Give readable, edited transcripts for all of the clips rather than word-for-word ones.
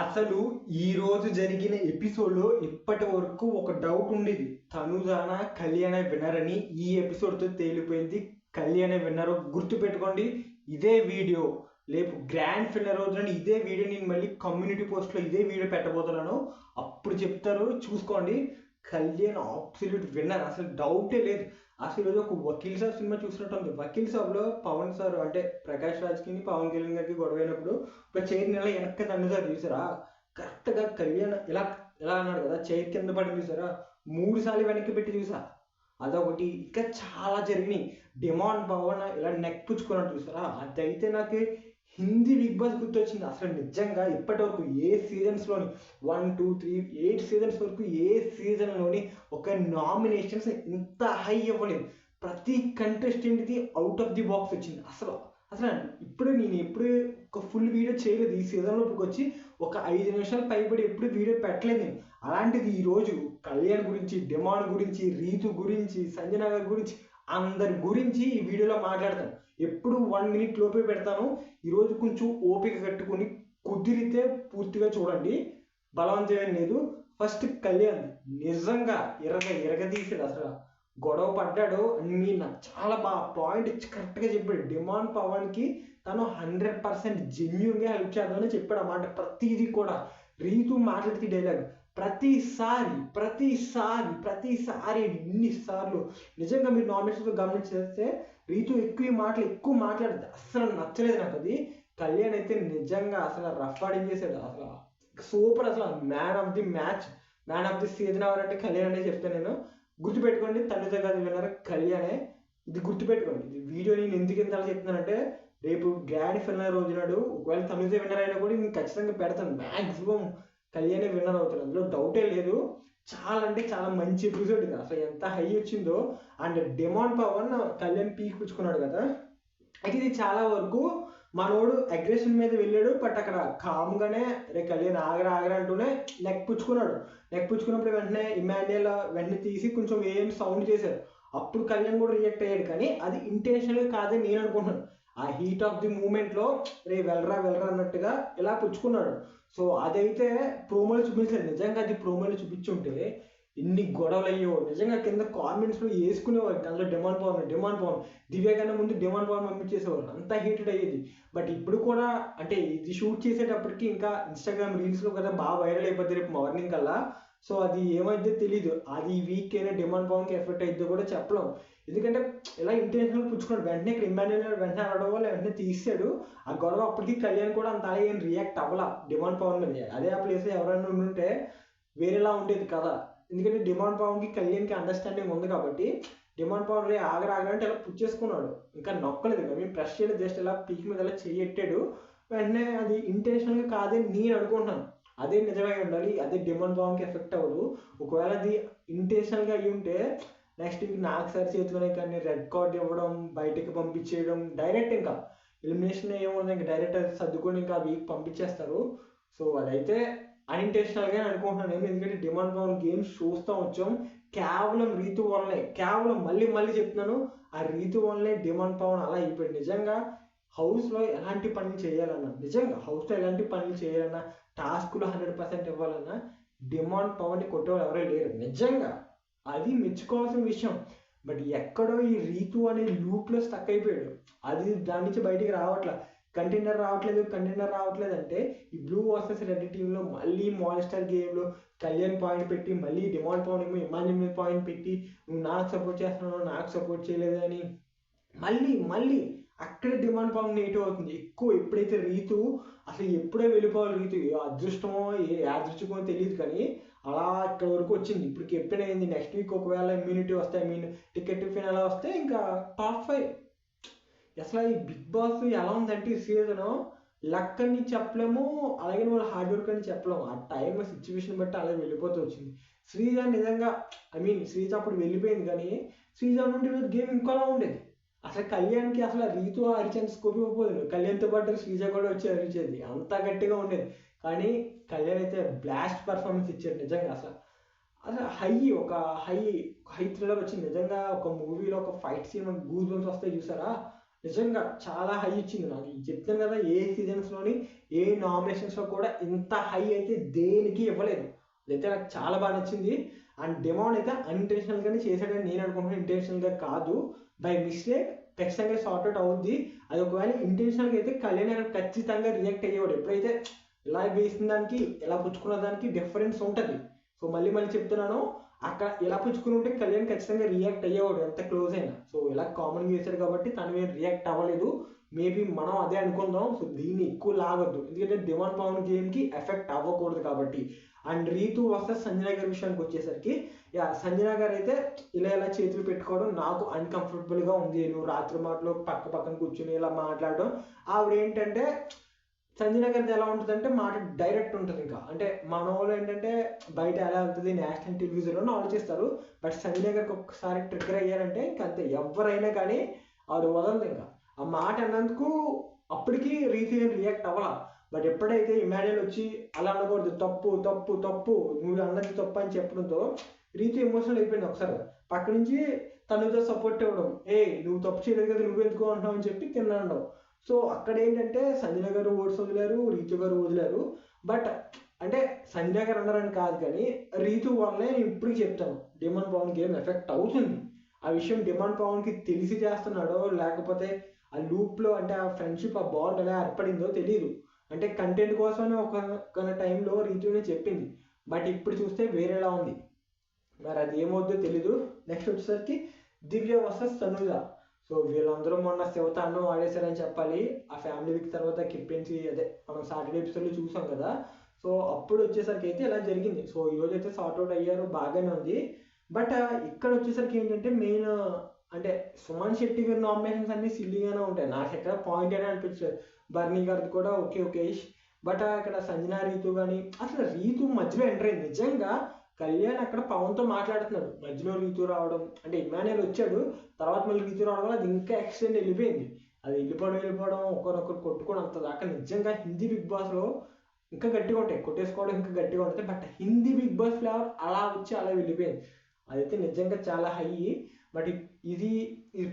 అసలు ఈ రోజు జరిగిన ఎపిసోడ్లో ఇప్పటి వరకు ఒక డౌట్ ఉండేది. తనుజాన కళ్యాణ విన్నర్ అని. ఈ ఎపిసోడ్తో తేలిపోయింది కళ్యాణ విన్నర్. గుర్తుపెట్టుకోండి, ఇదే వీడియో రేపు గ్రాండ్ ఫిన్నర్ రోజున ఇదే వీడియో నేను మళ్ళీ కమ్యూనిటీ పోస్ట్లో ఇదే వీడియో పెట్టబోతున్నాను. అప్పుడు చెప్తారు, చూసుకోండి. కళ్యాణ్ అబ్సల్యూట్ విన్నర్, అసలు డౌటే లేదు. అసలు ఈరోజు ఒక వకీల్ సాబ్ సినిమా చూసినట్టుంది. వకీల్ సాబ్లో పవన్ సార్ అంటే ప్రకాష్ రాజ్కి పవన్ కళ్యాణ్ గారికి గొడవ అయినప్పుడు ఒక చైర్ నెల వెనక్కి తన్నుతారు చూసారా, కరెక్ట్గా కళ్యాణ్ ఇలా ఇలా అన్నాడు కదా, చైర్ కింద పడి చూసారా, 3 సార్లు వెనక్కి పెట్టి చూసా. అదొకటి. ఇంకా చాలా జరిగినాయి. డిమాండ్ పవన్ ఇలా నెక్ పుచ్చుకున్నట్టు చూసారా, అదైతే నాకు హిందీ బిగ్ బాస్ గుర్తొచ్చింది. అసలు నిజంగా ఇప్పటి వరకు ఏ సీజన్స్లోని 1, 2, 3, 8 సీజన్స్ వరకు ఏ సీజన్లోని ఒక నామినేషన్స్ ఇంత హై ఇవ్వలేదు. ప్రతి కంటెస్టెంట్ది అవుట్ ఆఫ్ ది బాక్స్ వచ్చింది. అసలు అసలు నేను ఎప్పుడు ఒక ఫుల్ వీడియో చేయలేదు. ఈ సీజన్లోకి వచ్చి ఒక 5 నిమిషాలు పైబడి ఎప్పుడు వీడియో పెట్టలేదు నేను. అలాంటిది ఈరోజు కళ్యాణ్ గురించి, డిమాండ్ గురించి, రీతు గురించి, సంజన గారి గురించి, అందరి గురించి ఈ వీడియోలో మాట్లాడతాను. ఎప్పుడు 1 మినిట్ లోపే పెడతాను. ఈరోజు కొంచెం ఓపిక కట్టుకుని కుదిరితే పూర్తిగా చూడండి, బలవంతమేం లేదు. ఫస్ట్ కళ్యాణ్ నిజంగా ఇరగదీసాడు. అసలు గొడవ పడ్డాడు అన్నీ నాకు చాలా బాగా పాయింట్ ఇచ్చి కరెక్ట్గా చెప్పాడు. డిమాండ్ పవన్కి తను 100% జెన్యూన్గా హెల్ప్ చేద్దామని చెప్పాడు అన్నమాట. ప్రతిదీ కూడా రీతు మాట్లాడితే డైలాగ్ ప్రతిసారి ఎన్నిసార్లు నిజంగా మీరు నామినేషన్తో గమనించేస్తే రీతు ఎక్కువ మాట్లాడుతుంది. అసలు నచ్చలేదు నాకు అది. కళ్యాణ్ అయితే నిజంగా అసలు రఫ్ ఆడింగ్ చేశాడు. అసలు సూపర్. అసలు man of the match, man of the season ఎవరంటే కళ్యాణ్ అనే చెప్తాను నేను. గుర్తుపెట్టుకోండి, తల్లితో కాదు విన్నర్ కళ్యాణే. ఇది గుర్తుపెట్టుకోండి. ఇది వీడియో నేను ఎందుకు ఇంత చెప్తున్నానంటే, రేపు గ్రాండ్ ఫిన్నర్ రోజు నాడు ఒకవేళ తమిళ విన్నర్ అయినా కూడా నేను ఖచ్చితంగా పెడతాను. మ్యాక్సిమం కళ్యాణే విన్నర్ అవుతాడు, అందులో డౌటే లేదు. చాలా అంటే చాలా మంచి ఎపిసోడ్ ఇది. అసలు ఎంత హై వచ్చిందో. And demand Pawan Kalyan peak పుచ్చుకున్నాడు కదా. అయితే ఇది చాలా వరకు మనోడు అగ్రెషన్ మీద వెళ్ళాడు. బట్ అక్కడ కామ్గానే రే కళ్యాణ్ ఆగరా అంటూనే నెక్ పుచ్చుకున్నప్పుడు వెంటనే ఇమాన్యుయల్ వెంటనే తీసి కొంచెం ఏం సౌండ్ చేశారు. అప్పుడు కళ్యాణ్ కూడా రియాక్ట్ అయ్యాడు. కానీ అది ఇంటెన్షనల్ కాదని నేను అనుకుంటున్నాను. ఆ హీట్ ఆఫ్ ది మూమెంట్లో రే వెళ్ళరా అన్నట్టుగా ఇలా పుచ్చుకున్నాడు. సో అదైతే ప్రోమోలో చూపించారు. నిజంగా అది ప్రోమోలో చూపించుంటే ఎన్ని గొడవలు అయ్యో. నిజంగా కింద కామెంట్స్లో వేసుకునేవారు. అందులో డిమాండ్ పవన్ దివ్య కన్నా ముందు డిమాండ్ పవన్ పంపించేసేవారు. అంతా హీటెడ్ అయ్యేది. బట్ ఇప్పుడు కూడా అంటే ఇది షూట్ చేసేటప్పటికి ఇంకా ఇన్స్టాగ్రామ్ రీల్స్లో కదా బాగా వైరల్ అయిపోతుంది రేపు మార్నింగ్ కల్లా. సో అది ఏమైతే తెలీదు. అది ఈ వీక్ అయినా డిమాండ్ పవన్కి ఎఫెక్ట్ అయిద్దో కూడా చెప్పలేం. ఎందుకంటే ఇలా ఇంటెన్షనల్ పుచ్చుకున్నాడు. వెంటనే ఇక్కడ ఇమాన్యుయల్ వెంటనే అడగడం వల్ల వెంటనే తీసాడు. ఆ గొడవ అప్పటికి కళ్యాణ్ కూడా అంత ఏం రియాక్ట్ అవ్వాల డిమాండ్ పవన్ మీద. అదే ఆ ప్లేస్లో ఎవరైనా ఉంటే వేరేలా ఉండేది కదా. ఎందుకంటే డిమాండ్ పవన్కి కళ్యాణ్కి అండర్స్టాండింగ్ ఉంది కాబట్టి డిమాండ్ పవన్ రే ఆగరా అంటే ఇలా పుచ్చేసుకున్నాడు. ఇంకా నొక్కలేదు, మేము ప్రెస్ చేయలేదు, జస్ట్ ఇలా పీక్ మీద ఇలా చెయ్యెట్టాడు. వెంటనే అది ఇంటెన్షనల్గా కాదని నేను అనుకుంటున్నాను. అదే నిజమై ఉండాలి. అదే డిమాండ్ పవన్కి ఎఫెక్ట్ అవ్వదు. ఒకవేళ అది ఇంటెన్షనల్గా అయ్యి ఉంటే నెక్స్ట్ వీక్ నాకు సార్ చేతిలోనే కానీ రెడ్ కార్డ్ ఇవ్వడం, బయటకి పంపించేయడం, డైరెక్ట్ ఇంకా ఎలిమినేషన్ ఏముంది, ఇంకా డైరెక్ట్ సర్దుకొని ఇంకా వీక్ పంపించేస్తారు. సో అదైతే అన్ఇంటెన్షనల్గా అనుకుంటున్నాను నేను. ఎందుకంటే డిమాండ్ పవన్ గేమ్స్ చూస్తూ వచ్చాం. కేవలం రీతు వల్లనే, కేవలం మళ్ళీ చెప్తున్నాను, ఆ రీతు వల్లనే డిమాండ్ పవన్ అలా అయిపోయాడు. నిజంగా హౌస్లో ఎలాంటి పనులు చేయాలన్నా, టాస్క్లో 100% ఇవ్వాలన్నా డిమాండ్ పవర్ని కొట్టేవాళ్ళు ఎవరూ లేరు. నిజంగా అది మెచ్చుకోవాల్సిన విషయం. బట్ ఎక్కడో ఈ రీతు అనే లూప్లో స్టక్ అయిపోయాడు. అది దాని నుంచి బయటికి కంటెండర్ రావట్లేదు అంటే ఈ బ్లూ వర్సెస్ రెడ్ టీంలో మళ్ళీ మాన్స్టర్ గేమ్లో కళ్యాణ్ పాయింట్ పెట్టి, మళ్ళీ డిమాండ్ పవన్ ఏమో ఇమాన్యుయల్ మీద పాయింట్ పెట్టి, నువ్వు నాకు సపోర్ట్ చేస్తున్నావు, నాకు సపోర్ట్ చేయలేదని మళ్ళీ అక్కడే డిమాండ్ పవన్ నెగిటివ్ అవుతుంది ఎక్కువ. ఎప్పుడైతే రీతు అసలు ఎప్పుడే వెళ్ళిపోవాలి, రీతు అదృష్టమో యాదృష్టమో తెలియదు కానీ అలా ఇక్కడ వరకు వచ్చింది. ఇప్పుడు కెప్టెన్ అయింది. నెక్స్ట్ వీక్ ఒకవేళ ఇమ్యూనిటీ వస్తే, టికెట్ ఫినాలా వస్తే ఇంకా టాప్ 5. అసలు ఈ బిగ్ బాస్ ఎలా ఉందంటే ఈ సీజన్ లక్ అని చెప్పలేము, అలాగే వాళ్ళ హార్డ్ వర్క్ అని చెప్పలేము. ఆ టైం సిచ్యువేషన్ బట్టి అలా వెళ్ళిపోతూ వచ్చింది. శ్రీజ నిజంగా శ్రీజ అప్పుడు వెళ్ళిపోయింది. కానీ శ్రీజ నుండి ఈరోజు గేమ్ ఇంకోలా ఉండేది. అసలు కళ్యాణ్కి అసలు రీతు అరిచేంత స్కోప్ ఇవ్వకపోదు. కళ్యాణ్తో పాటు శ్రీజ కూడా వచ్చి అరిచేది, అంత గట్టిగా ఉండేది. కానీ కళ్యాణ్ అయితే బ్లాస్ట్ పర్ఫార్మెన్స్ ఇచ్చాడు. నిజంగా అసలు హై థ్రిల్లర్ వచ్చింది. నిజంగా ఒక మూవీలో ఒక ఫైట్ సీన్ గూస్ బంప్స్ వస్తాయి చూసారా, నిజంగా చాలా హై ఇచ్చింది నాకు. చెప్తాను కదా, ఏ సీజన్స్లోని ఏ నామినేషన్స్లో కూడా ఇంత హై అయితే దేనికి ఇవ్వలేదు. అదైతే నాకు చాలా బాగా నచ్చింది. అండ్ డెమాన్ అయితే అన్ఇంటెన్షనల్గానే చేశాడని నేను అనుకుంటున్నాను, ఇంటెన్షనల్గా కాదు. బై మిస్టేక్ ఖచ్చితంగా సార్ట్అవుట్ అవుద్ది. అది ఒకవేళ ఇంటెన్షనల్గా అయితే కళ్యాణ్ గారు ఖచ్చితంగా రియాక్ట్ అయ్యేవాడు. ఎప్పుడైతే ఇలా వేసిన దానికి ఎలా పుచ్చుకున్న దానికి డిఫరెన్స్ ఉంటుంది. సో మళ్ళీ మళ్ళీ చెప్తున్నాను, అక్కడ ఎలా పుచ్చుకుని ఉంటే కళ్యాణ్ ఖచ్చితంగా రియాక్ట్ అయ్యేవాడు ఎంత క్లోజ్ అయినా. సో ఇలా కామన్గా చేశాడు కాబట్టి తను ఏం రియాక్ట్ అవ్వలేదు. మేబీ మనం అదే అనుకుందాం. సో దీన్ని ఎక్కువ లాగొద్దు, ఎందుకంటే దివాన్ పవన్ గేమ్కి ఎఫెక్ట్ అవ్వకూడదు కాబట్టి. అండ్ రీతు వర్సెస్ సంజన గారి విషయానికి వచ్చేసరికి, సంజన గారు అయితే ఇలా చేతులు పెట్టుకోవడం నాకు అన్కంఫర్టబుల్గా ఉంది. నువ్వు రాత్రి మాటలో పక్కన కూర్చుని ఇలా మాట్లాడడం. ఆవిడ ఏంటంటే సంజన గారిది ఎలా ఉంటుందంటే మాట డైరెక్ట్ ఉంటుంది. ఇంకా అంటే మన వాళ్ళు ఏంటంటే బయట ఎలా వెళ్తుంది నేషనల్ టెలివిజన్లో ఆలోచిస్తారు. బట్ సంజన గారికి ఒక్కసారి ట్రిగ్గర్ అయ్యారంటే ఇంకా అంతే, ఎవరైనా కానీ ఆవిడ వదలదు. ఇంకా ఆ మాట అన్నందుకు అప్పటికి రీతి రియాక్ట్ అవ్వాల. బట్ ఎప్పుడైతే ఇమాన్యుయల్ వచ్చి అలా అనకూడదు, తప్పు తప్పు తప్పు, నువ్వు అన్నది తప్పు అని చెప్పడంతో రీతి ఎమోషనల్ అయిపోయింది. ఒకసారి పక్క నుంచి తనతో సపోర్ట్ ఇవ్వడం, నువ్వు తప్పు చేయలేదు కదా, నువ్వు ఎందుకు అంటున్నావు అని చెప్పి తిన్నాడు. సో అక్కడ ఏంటంటే సంజన గారు ఓట్స్ వదిలేరు, రీతు గారు వదిలేరు. బట్ అంటే సంజన గారు అన్నారని కాదు, కానీ రీతు వల్లనే నేను ఇప్పటికి చెప్తాను డిమాండ్ పవన్ గేమ్ ఎఫెక్ట్ అవుతుంది. ఆ విషయం డిమాండ్ పవన్కి తెలిసి చేస్తున్నాడో లేకపోతే ఆ లూప్లో అంటే ఆ ఫ్రెండ్షిప్ ఆ బాండ్ ఎలా ఏర్పడిందో తెలియదు. అంటే కంటెంట్ కోసమే ఒక టైంలో రీతునే చెప్పింది. బట్ ఇప్పుడు చూస్తే వేరేలా ఉంది. మరి అది ఏమవుద్దో తెలీదు. నెక్స్ట్ వచ్చేసరికి దివ్య వర్సెస్ తనుజ. సో వీళ్ళందరూ మొన్న శివతాండం ఆడేశారని చెప్పాలి. ఆ ఫ్యామిలీ వీక్ తర్వాత కిప్పెన్సీ అదే మనం సాటర్డే ఎపిసోడ్లో చూసాం కదా. సో అప్పుడు వచ్చేసరికి అయితే ఇలా జరిగింది. సో ఈరోజు అయితే సార్ట్అవుట్ అయ్యారు, బాగానే ఉంది. బట్ ఇక్కడ వచ్చేసరికి ఏంటంటే మెయిన్ అంటే సుమన్ శెట్టి గారి నామినేషన్స్ అన్ని సిల్లీగానే ఉంటాయి. నాకు ఎక్కడ పాయింట్ అయినా అనిపించలేదు. బర్నీ గారిది కూడా ఓకే. బట్ ఇక్కడ సంజన రీతు కానీ అసలు రీతు మధ్యలో ఎంటర్ అయింది. నిజంగా కళ్యాణ్ అక్కడ పవన్తో మాట్లాడుతున్నాడు, మధ్యలో రీతు రావడం అంటే ఇమాన్యుయల్ వచ్చాడు, తర్వాత మళ్ళీ రీతు రావడం వల్ల అది ఇంకా ఎక్స్టెండ్ వెళ్ళిపోయింది. అది వెళ్ళిపోవడం ఒకరొకరు కొట్టుకోవడం అంత దాకా. నిజంగా హిందీ బిగ్ బాస్లో ఇంకా గట్టిగా ఉంటాయి, కొట్టేసుకోవడం ఇంకా గట్టిగా ఉంటుంది. But Hindi Bigg Boss flavour అలా వచ్చి అలా వెళ్ళిపోయింది. అదైతే నిజంగా చాలా హై. బట్ ఇది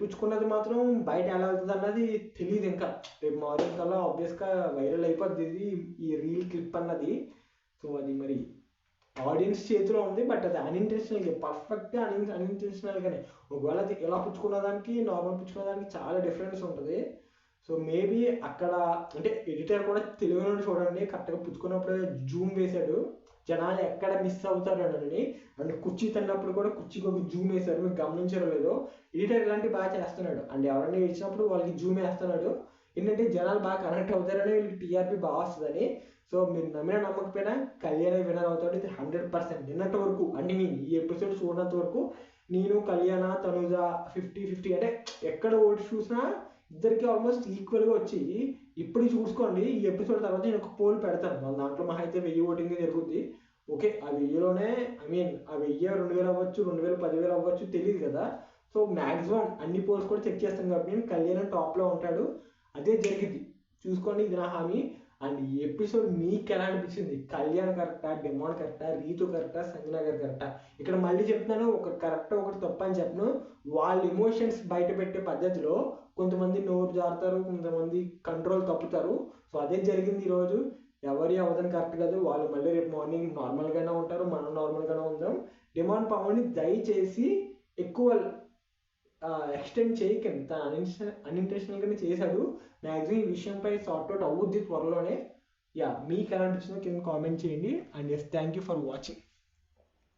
పుచ్చుకున్నది మాత్రం బయట ఎలా అవుతుంది అన్నది తెలియదు. ఇంకా రేపు మార్నింగ్ కల్లా ఆబ్వియస్గా వైరల్ అయిపోద్ది ఇది, ఈ రీల్ క్లిప్ అన్నది. సో అది మరి ఆడియన్స్ చేతిలో ఉంది. బట్ అది అన్ఇంటెన్షనల్గా, పర్ఫెక్ట్గా అన్ఇంటెన్షనల్గానే. ఒకవేళ అది ఎలా పుచ్చుకున్న దానికి నార్మల్ పుచ్చుకున్న దానికి చాలా డిఫరెన్స్ ఉంటుంది. సో మేబీ అక్కడ అంటే ఎడిటర్ కూడా తెలియని చూడండి, కరెక్ట్గా పుచ్చుకున్నప్పుడు జూమ్ వేశాడు, జనాలు ఎక్కడ మిస్ అవుతారు అని. అండ్ కుర్చీ తిన్నప్పుడు కూడా కుర్చీకి ఒక జూమ్ వేశారు, మీకు గమనించారో లేదో. ఎడిటర్ ఇలాంటివి బాగా చేస్తున్నాడు. అండ్ ఎవరైనా ఏడ్చినప్పుడు వాళ్ళకి జూమ్ వేస్తున్నాడు. ఏంటంటే జనాలు బాగా కనెక్ట్ అవుతారని, వీళ్ళకి టీఆర్పీ బాగా వస్తుందని. సో మీరు నమ్మినా నమ్మకపోయినా కళ్యాణ్ విన్నర్ అవుతాడు, ఇది 100%. నిన్నటి వరకు అంటే ఈ ఎపిసోడ్ చూడనంత వరకు నేను కళ్యాణ తనుజ 50-50 అంటే ఎక్కడ ఓటు చూసినా ఇద్దరికి ఆల్మోస్ట్ ఈక్వల్గా వచ్చి. ఇప్పుడు చూసుకోండి, ఈ ఎపిసోడ్ తర్వాత నేను ఒక పోల్ పెడతాను, మన దాంట్లో మహా అయితే 1000 ఓటింగ్ జరుగుద్ది. ఓకే, ఆ 1000లోనే ఆ 1000 2000 అవ్వచ్చు, 2000 10,000 అవ్వచ్చు, తెలియదు కదా. సో మ్యాక్సిమం అన్ని పోల్స్ కూడా చెక్ చేస్తాను కాబట్టి నేను కళ్యాణ్ టాప్లో ఉంటాడు, అదే జరిగింది. చూసుకోండి, ఇది నా హామీ. అండ్ ఈ ఎపిసోడ్ మీకు ఎలా అనిపించింది? కళ్యాణ్ కరెక్టా, డెమాన్ కరెక్టా, రీతు కరెక్టా, సంజన గారు కరెక్టా? ఇక్కడ మళ్ళీ చెప్తున్నాను, ఒకటి కరెక్ట్ ఒకటి తప్ప అని చెప్పను. వాళ్ళ ఎమోషన్స్ బయట పెట్టే పద్ధతిలో కొంతమంది నోరు జారుతారు, కొంతమంది కంట్రోల్ తప్పుతారు. సో అదే జరిగింది ఈరోజు. ఎవరి అవదని కరెక్ట్ కాదు. వాళ్ళు మళ్ళీ రేపు మార్నింగ్ నార్మల్గానే ఉంటారు, మనం నార్మల్గానే ఉందాం. డిమాండ్ పవర్ని దయచేసి ఎక్కువ ఎక్స్టెండ్ చేయకండి. తను అన్ఇంటెన్షనల్గానే చేశాడు. మ్యాక్సిమం ఈ విషయంపై సార్ట్అవుట్ అవుద్ది త్వరలోనే. మీకు ఎలా అనిపించిందో కింద కామెంట్ చేయండి. And thank you for watching.